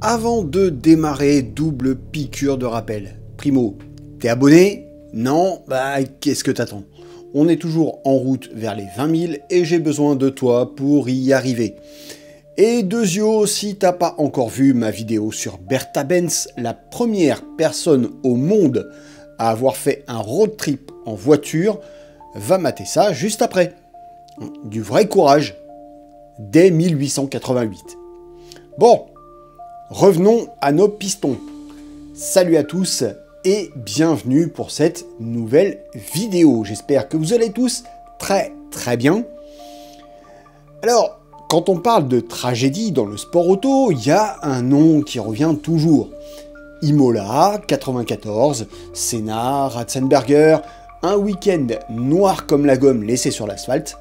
Avant de démarrer, double piqûre de rappel. Primo, t'es abonné? Non? Bah qu'est-ce que t'attends? On est toujours en route vers les 20 000 et j'ai besoin de toi pour y arriver. Et deuxio, si t'as pas encore vu ma vidéo sur Bertha Benz, la première personne au monde à avoir fait un road trip en voiture, va mater ça juste après. Du vrai courage, dès 1888. Bon, revenons à nos pistons. Salut à tous et bienvenue pour cette nouvelle vidéo. J'espère que vous allez tous très bien. Alors, quand on parle de tragédie dans le sport auto, il y a un nom qui revient toujours. Imola, 94, Senna, Ratzenberger, un week-end noir comme la gomme laissé sur l'asphalte.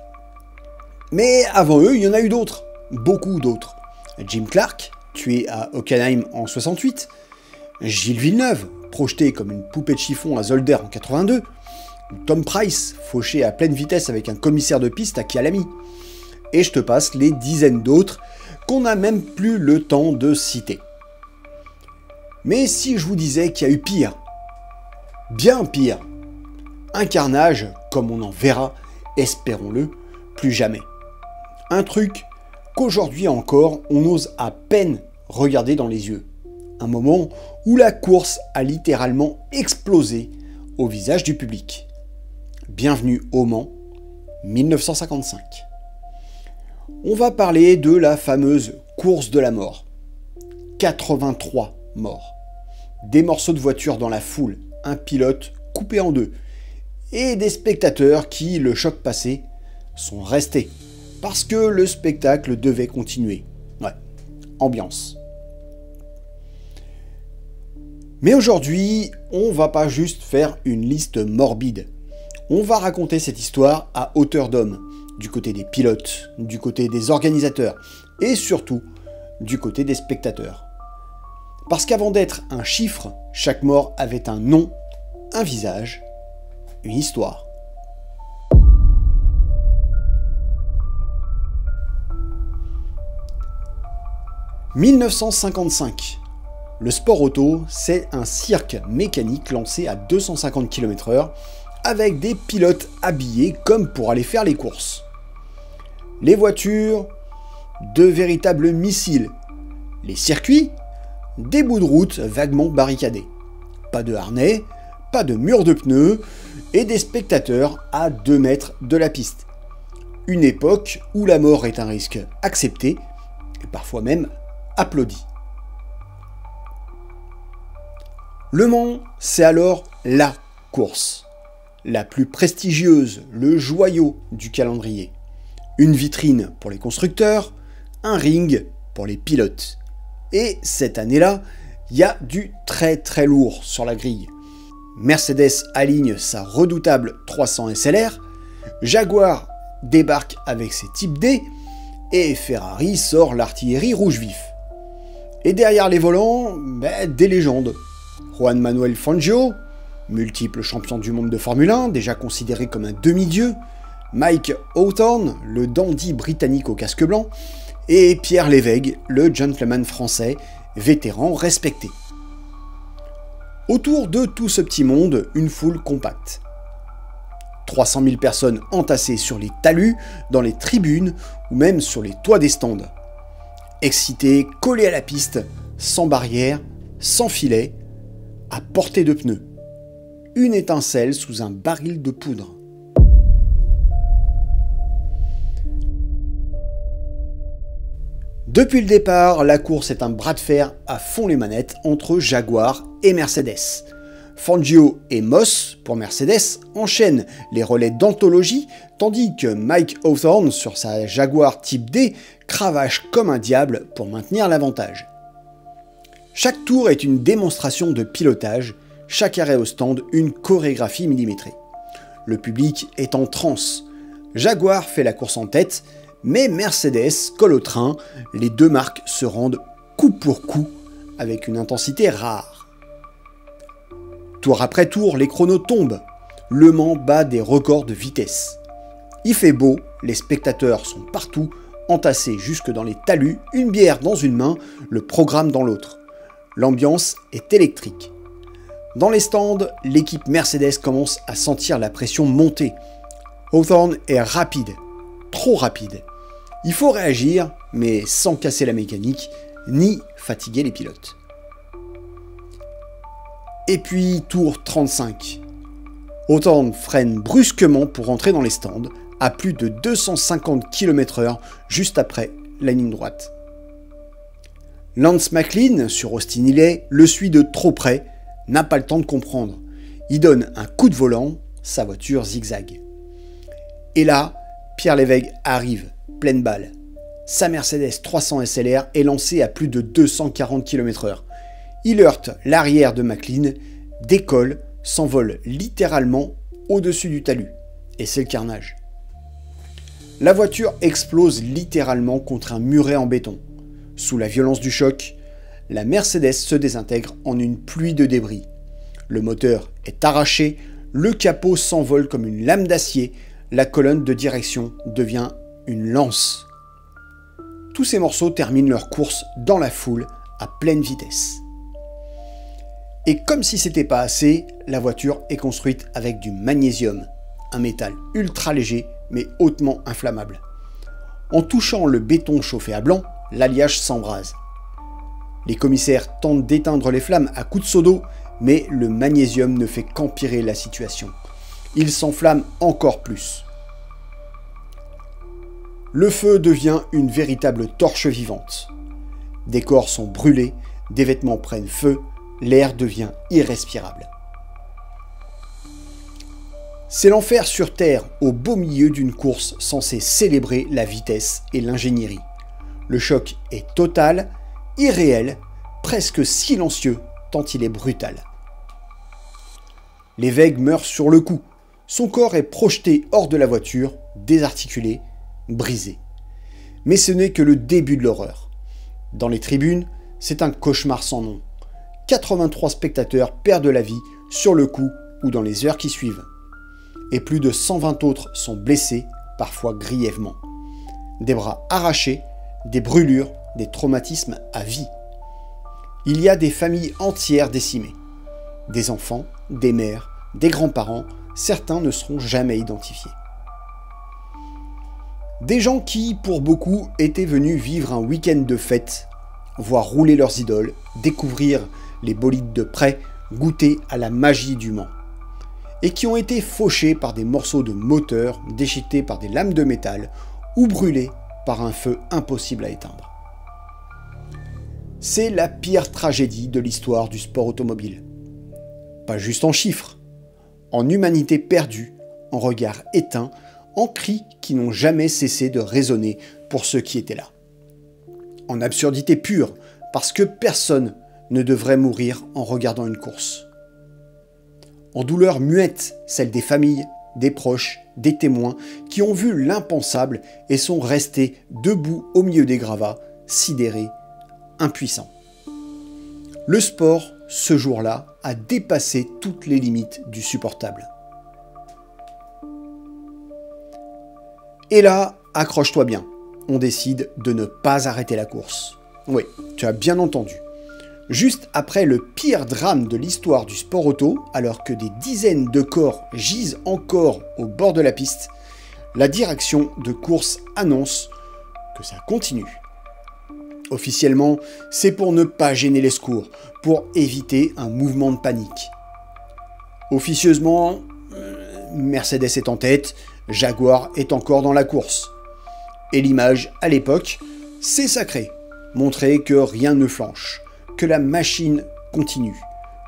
Mais avant eux, il y en a eu d'autres, beaucoup d'autres. Jim Clark, tué à Hockenheim en 68, Gilles Villeneuve, projeté comme une poupée de chiffon à Zolder en 82, Tom Price, fauché à pleine vitesse avec un commissaire de piste à Kyalami. Et je te passe les dizaines d'autres qu'on n'a même plus le temps de citer. Mais si je vous disais qu'il y a eu pire, bien pire, un carnage comme on en verra, espérons-le, plus jamais. Un truc qu'aujourd'hui encore on ose à peine regarder dans les yeux. Un moment où la course a littéralement explosé au visage du public. Bienvenue au Mans, 1955. On va parler de la fameuse course de la mort. 83 morts. Des morceaux de voiture dans la foule, un pilote coupé en deux, et des spectateurs qui, le choc passé, sont restés. Parce que le spectacle devait continuer. Ouais, ambiance. Mais aujourd'hui, on va pas juste faire une liste morbide. On va raconter cette histoire à hauteur d'homme. Du côté des pilotes, du côté des organisateurs, et surtout, du côté des spectateurs. Parce qu'avant d'être un chiffre, chaque mort avait un nom, un visage, une histoire. « 1955. Le sport auto, c'est un cirque mécanique lancé à 250 km/h avec des pilotes habillés comme pour aller faire les courses. Les voitures, de véritables missiles. Les circuits, des bouts de route vaguement barricadés. Pas de harnais, pas de mur de pneus et des spectateurs à 2 mètres de la piste. Une époque où la mort est un risque accepté et parfois même applaudi. Le Mans, c'est alors la course, la plus prestigieuse, le joyau du calendrier. Une vitrine pour les constructeurs, un ring pour les pilotes. Et cette année-là, il y a du très lourd sur la grille. Mercedes aligne sa redoutable 300 SLR, Jaguar débarque avec ses Type D, et Ferrari sort l'artillerie rouge vif. Et derrière les volants, des légendes. Juan Manuel Fangio, multiple champion du monde de Formule 1, déjà considéré comme un demi-dieu, Mike Hawthorne, le dandy britannique au casque blanc, et Pierre Lévesque, le gentleman français, vétéran respecté. Autour de tout ce petit monde, une foule compacte. 300 000 personnes entassées sur les talus, dans les tribunes ou même sur les toits des stands. Excités, collés à la piste, sans barrière, sans filet, à portée de pneus. Une étincelle sous un baril de poudre. Depuis le départ, la course est un bras de fer à fond les manettes entre Jaguar et Mercedes. Fangio et Moss, pour Mercedes, enchaînent les relais d'anthologie, tandis que Mike Hawthorne, sur sa Jaguar Type D, cravache comme un diable pour maintenir l'avantage. Chaque tour est une démonstration de pilotage, chaque arrêt au stand une chorégraphie millimétrée. Le public est en transe. Jaguar fait la course en tête, mais Mercedes colle au train, les deux marques se rendent coup pour coup avec une intensité rare. Tour après tour, les chronos tombent. Le Mans bat des records de vitesse. Il fait beau, les spectateurs sont partout, entassés jusque dans les talus, une bière dans une main, le programme dans l'autre. L'ambiance est électrique. Dans les stands, l'équipe Mercedes commence à sentir la pression monter. Hawthorne est rapide, trop rapide. Il faut réagir, mais sans casser la mécanique, ni fatiguer les pilotes. Et puis, tour 35. Hawthorne freine brusquement pour entrer dans les stands, à plus de 250 km/h, juste après la ligne droite. Lance McLean, sur Austin Healey, le suit de trop près, n'a pas le temps de comprendre. Il donne un coup de volant, sa voiture zigzague. Et là, Pierre Lévesque arrive, pleine balle. Sa Mercedes 300 SLR est lancée à plus de 240 km/h. Il heurte l'arrière de McLean, décolle, s'envole littéralement au-dessus du talus. Et c'est le carnage. La voiture explose littéralement contre un muret en béton. Sous la violence du choc, la Mercedes se désintègre en une pluie de débris. Le moteur est arraché, le capot s'envole comme une lame d'acier, la colonne de direction devient une lance. Tous ces morceaux terminent leur course dans la foule à pleine vitesse. Et comme si c'était pas assez, la voiture est construite avec du magnésium, un métal ultra léger mais hautement inflammable. En touchant le béton chauffé à blanc, l'alliage s'embrase. Les commissaires tentent d'éteindre les flammes à coups de seau d'eau, mais le magnésium ne fait qu'empirer la situation. Il s'enflamme encore plus. Le feu devient une véritable torche vivante. Des corps sont brûlés, des vêtements prennent feu, l'air devient irrespirable. C'est l'enfer sur Terre, au beau milieu d'une course censée célébrer la vitesse et l'ingénierie. Le choc est total, irréel, presque silencieux, tant il est brutal. Lévesque meurt sur le coup. Son corps est projeté hors de la voiture, désarticulé, brisé. Mais ce n'est que le début de l'horreur. Dans les tribunes, c'est un cauchemar sans nom. 83 spectateurs perdent la vie sur le coup ou dans les heures qui suivent. Et plus de 120 autres sont blessés, parfois grièvement. Des bras arrachés, des brûlures, des traumatismes à vie. Il y a des familles entières décimées. Des enfants, des mères, des grands-parents, certains ne seront jamais identifiés. Des gens qui, pour beaucoup, étaient venus vivre un week-end de fête, voir rouler leurs idoles, découvrir les bolides de près, goûter à la magie du Mans. Et qui ont été fauchés par des morceaux de moteur, déchiquetés par des lames de métal, ou brûlés par un feu impossible à éteindre. C'est la pire tragédie de l'histoire du sport automobile. Pas juste en chiffres, en humanité perdue, en regards éteints, en cris qui n'ont jamais cessé de résonner pour ceux qui étaient là. En absurdité pure, parce que personne ne devrait mourir en regardant une course. En douleur muette, celle des familles, des proches, des témoins qui ont vu l'impensable et sont restés debout au milieu des gravats, sidérés, impuissants. Le sport, ce jour-là, a dépassé toutes les limites du supportable. Et là, accroche-toi bien, on décide de ne pas arrêter la course. Oui, tu as bien entendu. Juste après le pire drame de l'histoire du sport auto, alors que des dizaines de corps gisent encore au bord de la piste, la direction de course annonce que ça continue. Officiellement, c'est pour ne pas gêner les secours, pour éviter un mouvement de panique. Officieusement, Mercedes est en tête, Jaguar est encore dans la course. Et l'image, à l'époque, c'est sacré, montrer que rien ne flanche, que la machine continue,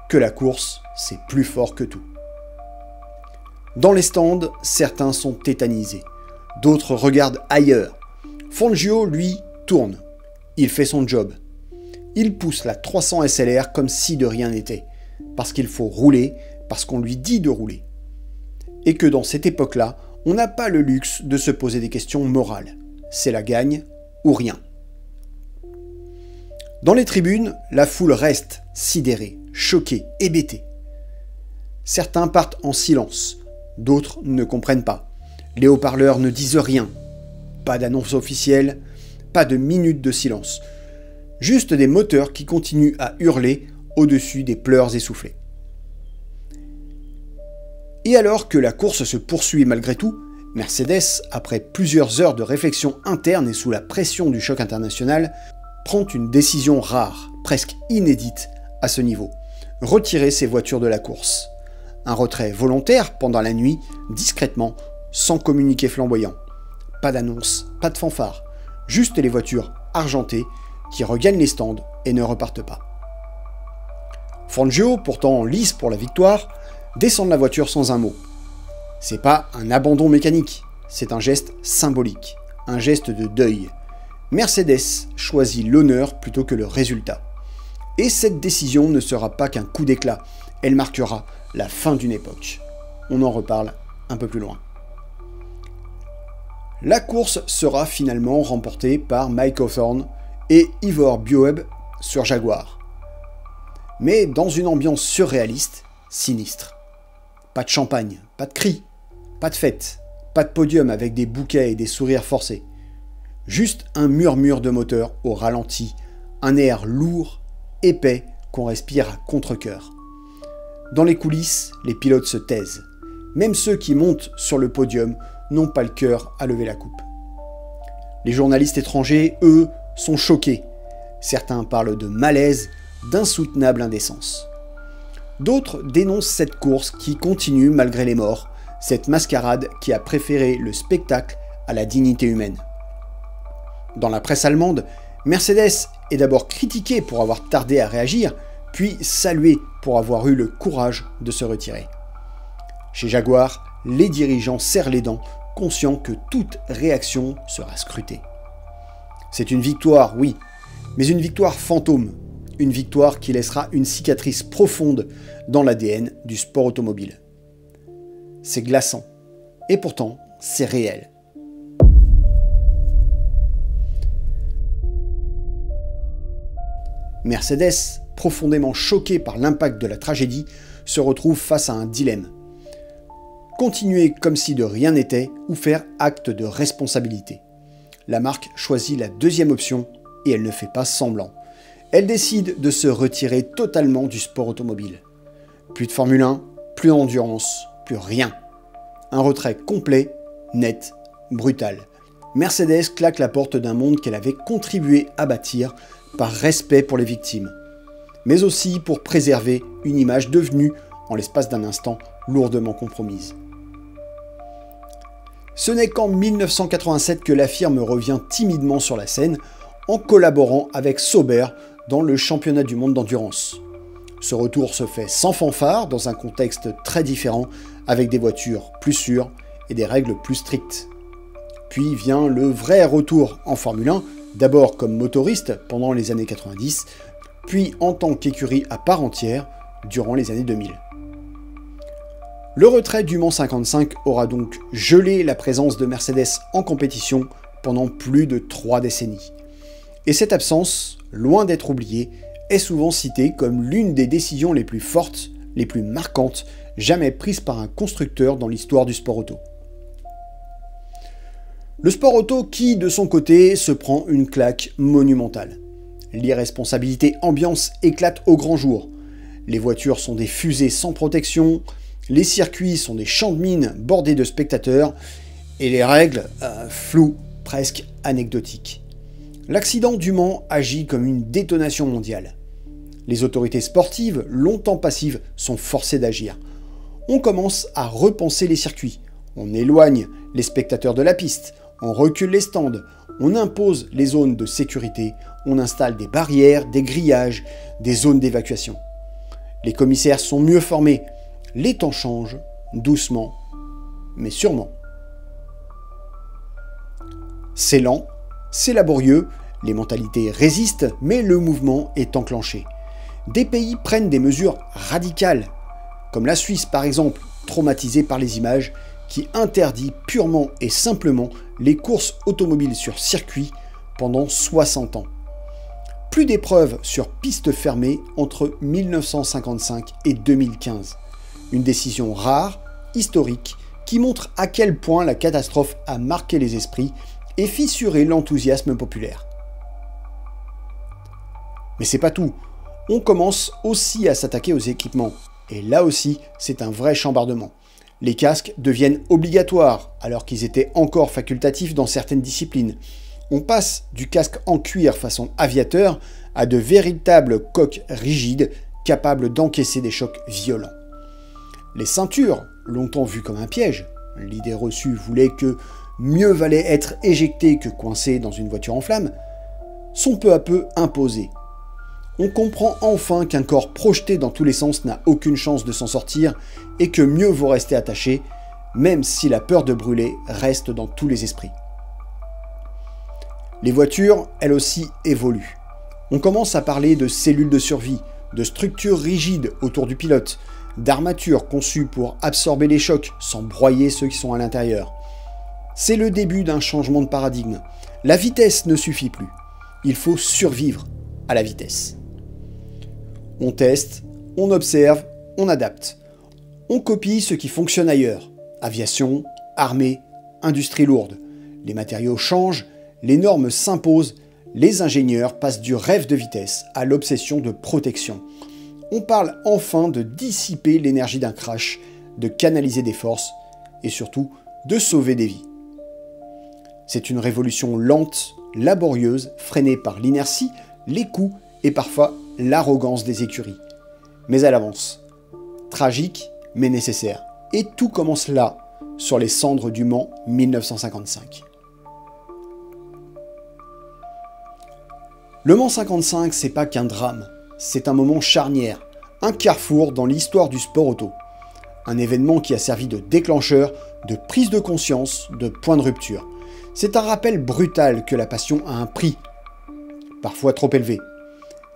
que la course, c'est plus fort que tout. Dans les stands, certains sont tétanisés, d'autres regardent ailleurs. Fangio, lui, tourne. Il fait son job. Il pousse la 300 SLR comme si de rien n'était, parce qu'il faut rouler, parce qu'on lui dit de rouler. Et que dans cette époque-là, on n'a pas le luxe de se poser des questions morales. C'est la gagne ou rien. Dans les tribunes, la foule reste sidérée, choquée, hébétée. Certains partent en silence, d'autres ne comprennent pas. Les haut-parleurs ne disent rien. Pas d'annonce officielle, pas de minute de silence. Juste des moteurs qui continuent à hurler au-dessus des pleurs essoufflés. Et alors que la course se poursuit malgré tout, Mercedes, après plusieurs heures de réflexion interne et sous la pression du choc international, prend une décision rare, presque inédite à ce niveau. Retirer ses voitures de la course. Un retrait volontaire pendant la nuit, discrètement, sans communiqué flamboyant. Pas d'annonce, pas de fanfare, juste les voitures argentées qui regagnent les stands et ne repartent pas. Fangio, pourtant lisse pour la victoire, descend de la voiture sans un mot. C'est pas un abandon mécanique, c'est un geste symbolique, un geste de deuil. Mercedes choisit l'honneur plutôt que le résultat. Et cette décision ne sera pas qu'un coup d'éclat, elle marquera la fin d'une époque. On en reparle un peu plus loin. La course sera finalement remportée par Mike Hawthorn et Ivor Bueb sur Jaguar. Mais dans une ambiance surréaliste, sinistre. Pas de champagne, pas de cris, pas de fête, pas de podium avec des bouquets et des sourires forcés. Juste un murmure de moteur au ralenti, un air lourd, épais qu'on respire à contre-cœur. Dans les coulisses, les pilotes se taisent. Même ceux qui montent sur le podium n'ont pas le cœur à lever la coupe. Les journalistes étrangers, eux, sont choqués. Certains parlent de malaise, d'insoutenable indécence. D'autres dénoncent cette course qui continue malgré les morts, cette mascarade qui a préféré le spectacle à la dignité humaine. Dans la presse allemande, Mercedes est d'abord critiquée pour avoir tardé à réagir, puis saluée pour avoir eu le courage de se retirer. Chez Jaguar, les dirigeants serrent les dents, conscients que toute réaction sera scrutée. C'est une victoire, oui, mais une victoire fantôme, une victoire qui laissera une cicatrice profonde dans l'ADN du sport automobile. C'est glaçant, et pourtant, c'est réel. Mercedes, profondément choqué par l'impact de la tragédie, se retrouve face à un dilemme. Continuer comme si de rien n'était ou faire acte de responsabilité. La marque choisit la deuxième option et elle ne fait pas semblant. Elle décide de se retirer totalement du sport automobile. Plus de Formule 1, plus d'endurance, plus rien. Un retrait complet, net, brutal. Mercedes claque la porte d'un monde qu'elle avait contribué à bâtir par respect pour les victimes, mais aussi pour préserver une image devenue, en l'espace d'un instant, lourdement compromise. Ce n'est qu'en 1987 que la firme revient timidement sur la scène, en collaborant avec Sauber dans le championnat du monde d'endurance. Ce retour se fait sans fanfare, dans un contexte très différent, avec des voitures plus sûres et des règles plus strictes. Puis vient le vrai retour en Formule 1, d'abord comme motoriste pendant les années 90, puis en tant qu'écurie à part entière durant les années 2000. Le retrait du Mans 55 aura donc gelé la présence de Mercedes en compétition pendant plus de 3 décennies. Et cette absence, loin d'être oubliée, est souvent citée comme l'une des décisions les plus fortes, les plus marquantes, jamais prises par un constructeur dans l'histoire du sport auto. Le sport auto qui, de son côté, se prend une claque monumentale. L'irresponsabilité ambiance éclate au grand jour. Les voitures sont des fusées sans protection, les circuits sont des champs de mines bordés de spectateurs, et les règles, floues, presque anecdotiques. L'accident du Mans agit comme une détonation mondiale. Les autorités sportives, longtemps passives, sont forcées d'agir. On commence à repenser les circuits, on éloigne les spectateurs de la piste, on recule les stands, on impose les zones de sécurité, on installe des barrières, des grillages, des zones d'évacuation. Les commissaires sont mieux formés, les temps changent, doucement, mais sûrement. C'est lent, c'est laborieux, les mentalités résistent, mais le mouvement est enclenché. Des pays prennent des mesures radicales, comme la Suisse par exemple, traumatisée par les images, qui interdit purement et simplement les courses automobiles sur circuit pendant 60 ans. Plus d'épreuves sur piste fermée entre 1955 et 2015. Une décision rare, historique, qui montre à quel point la catastrophe a marqué les esprits et fissurer l'enthousiasme populaire. Mais c'est pas tout. On commence aussi à s'attaquer aux équipements. Et là aussi, c'est un vrai chambardement. Les casques deviennent obligatoires, alors qu'ils étaient encore facultatifs dans certaines disciplines. On passe du casque en cuir façon aviateur à de véritables coques rigides capables d'encaisser des chocs violents. Les ceintures, longtemps vues comme un piège, l'idée reçue voulait que mieux valait être éjecté que coincé dans une voiture en flammes, sont peu à peu imposées. On comprend enfin qu'un corps projeté dans tous les sens n'a aucune chance de s'en sortir et que mieux vaut rester attaché, même si la peur de brûler reste dans tous les esprits. Les voitures, elles aussi, évoluent. On commence à parler de cellules de survie, de structures rigides autour du pilote, d'armatures conçues pour absorber les chocs sans broyer ceux qui sont à l'intérieur. C'est le début d'un changement de paradigme. La vitesse ne suffit plus. Il faut survivre à la vitesse. On teste, on observe, on adapte. On copie ce qui fonctionne ailleurs. Aviation, armée, industrie lourde. Les matériaux changent, les normes s'imposent, les ingénieurs passent du rêve de vitesse à l'obsession de protection. On parle enfin de dissiper l'énergie d'un crash, de canaliser des forces et surtout de sauver des vies. C'est une révolution lente, laborieuse, freinée par l'inertie, les coûts et parfois l'arrogance des écuries. Mais elle avance. Tragique, mais nécessaire. Et tout commence là, sur les cendres du Mans 1955. Le Mans 55, c'est pas qu'un drame. C'est un moment charnière, un carrefour dans l'histoire du sport auto. Un événement qui a servi de déclencheur, de prise de conscience, de point de rupture. C'est un rappel brutal que la passion a un prix, parfois trop élevé.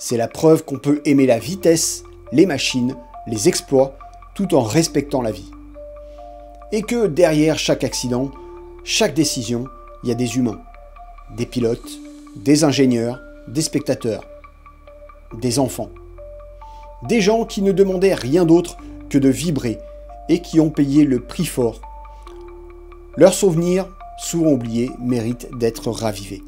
C'est la preuve qu'on peut aimer la vitesse, les machines, les exploits, tout en respectant la vie. Et que derrière chaque accident, chaque décision, il y a des humains. Des pilotes, des ingénieurs, des spectateurs, des enfants. Des gens qui ne demandaient rien d'autre que de vibrer et qui ont payé le prix fort. Leurs souvenirs, souvent oubliés, méritent d'être ravivés.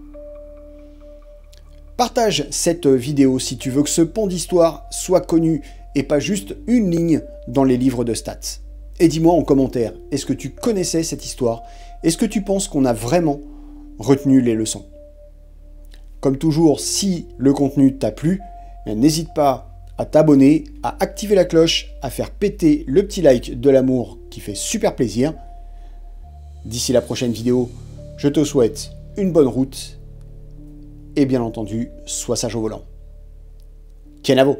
Partage cette vidéo si tu veux que ce pont d'histoire soit connu et pas juste une ligne dans les livres de stats. Et dis-moi en commentaire, est-ce que tu connaissais cette histoire? Est-ce que tu penses qu'on a vraiment retenu les leçons? Comme toujours, si le contenu t'a plu, n'hésite pas à t'abonner, à activer la cloche, à faire péter le petit like de l'amour qui fait super plaisir. D'ici la prochaine vidéo, je te souhaite une bonne route et bien entendu, sois sage au volant. Kenavo!